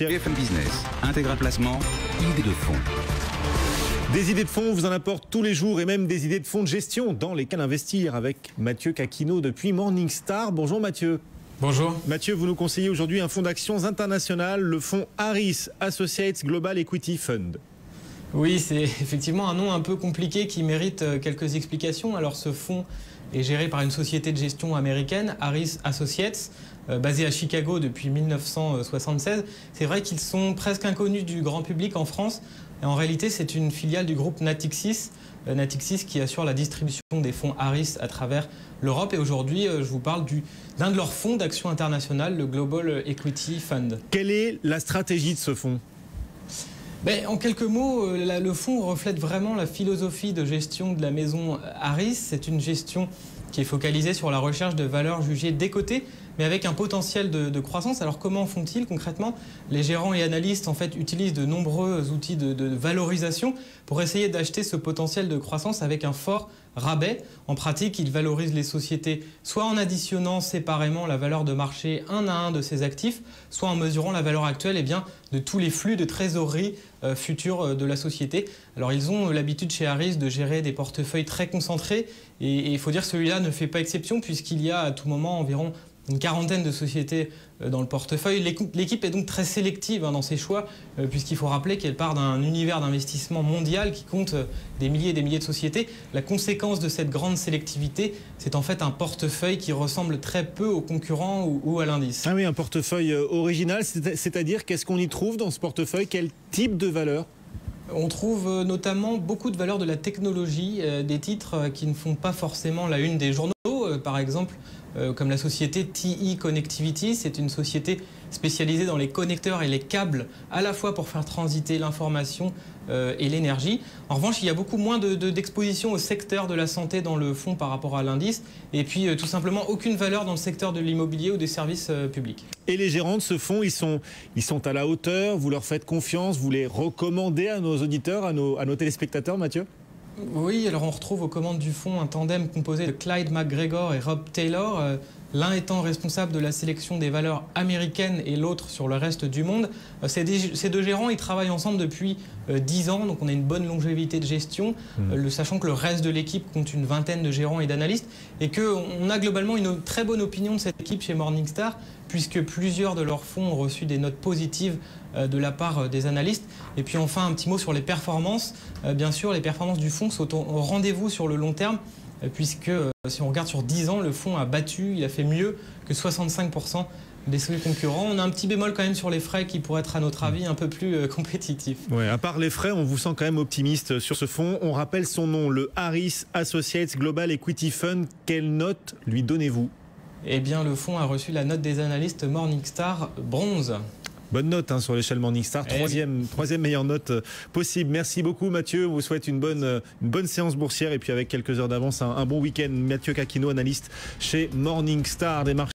boursière. BFM Business, Intégral Placement, idées de fonds. Des idées de fonds, on vous en apporte tous les jours et même des idées de fonds de gestion dans lesquels investir avec Mathieu Caquino depuis Morningstar. Bonjour Mathieu. Bonjour. Mathieu, vous nous conseillez aujourd'hui un fonds d'actions international, le fonds Harris Associates Global Equity Fund. Oui, c'est effectivement un nom un peu compliqué qui mérite quelques explications. Alors ce fonds est géré par une société de gestion américaine, Harris Associates, basée à Chicago depuis 1976. C'est vrai qu'ils sont presque inconnus du grand public en France. Et en réalité, c'est une filiale du groupe Natixis, Natixis qui assure la distribution des fonds Harris à travers l'Europe. Et aujourd'hui, je vous parle d'un de leurs fonds d'action internationale, le Global Equity Fund. Quelle est la stratégie de ce fonds ? En quelques mots, le fonds reflète vraiment la philosophie de gestion de la maison Harris. C'est une gestion qui est focalisée sur la recherche de valeurs jugées décotées, mais avec un potentiel de croissance. Alors comment font-ils concrètement? Les gérants et analystes en fait utilisent de nombreux outils de valorisation pour essayer d'acheter ce potentiel de croissance avec un fort rabais. En pratique, ils valorisent les sociétés soit en additionnant séparément la valeur de marché un à un de ces actifs, soit en mesurant la valeur actuelle de tous les flux de trésorerie futurs de la société. Alors ils ont l'habitude chez Harris de gérer des portefeuilles très concentrés et il faut dire que celui-là ne fait pas exception puisqu'il y a à tout moment environ une quarantaine de sociétés dans le portefeuille. L'équipe est donc très sélective dans ses choix, puisqu'il faut rappeler qu'elle part d'un univers d'investissement mondial qui compte des milliers et des milliers de sociétés. La conséquence de cette grande sélectivité, c'est en fait un portefeuille qui ressemble très peu aux concurrents ou à l'indice. Ah oui, un portefeuille original, c'est-à-dire qu'est-ce qu'on y trouve dans ce portefeuille? Quel type de valeur? On trouve notamment beaucoup de valeurs de la technologie, des titres qui ne font pas forcément la une des journaux, par exemple comme la société TE Connectivity. C'est une société spécialisée dans les connecteurs et les câbles, à la fois pour faire transiter l'information et l'énergie. En revanche, il y a beaucoup moins d'exposition au secteur de la santé dans le fonds par rapport à l'indice. Et puis, tout simplement, aucune valeur dans le secteur de l'immobilier ou des services publics. Et les gérants de ce fonds, ils sont à la hauteur? Vous leur faites confiance? Vous les recommandez à nos auditeurs, à nos téléspectateurs, Mathieu? Oui, alors on retrouve aux commandes du fonds un tandem composé de Clyde McGregor et Rob Taylor, l'un étant responsable de la sélection des valeurs américaines et l'autre sur le reste du monde. Ces deux gérants, ils travaillent ensemble depuis 10 ans, donc on a une bonne longévité de gestion, sachant que le reste de l'équipe compte une vingtaine de gérants et d'analystes, et qu'on a globalement une très bonne opinion de cette équipe chez Morningstar, puisque plusieurs de leurs fonds ont reçu des notes positives de la part des analystes. Et puis enfin, un petit mot sur les performances. Bien sûr, les performances du fonds sont au rendez-vous sur le long terme, puisque si on regarde sur 10 ans, le fonds il a fait mieux que 65% des concurrents. On a un petit bémol quand même sur les frais qui pourraient être à notre avis un peu plus compétitifs. Ouais, à part les frais, on vous sent quand même optimiste sur ce fonds. On rappelle son nom, le Harris Associates Global Equity Fund. Quelle note lui donnez-vous? Eh bien, le fonds a reçu la note des analystes Morningstar bronze. Bonne note sur l'échelle Morningstar, troisième meilleure note possible. Merci beaucoup Mathieu, on vous souhaite une bonne séance boursière et puis avec quelques heures d'avance, un bon week-end. Mathieu Caquino, analyste chez Morningstar. Des marchés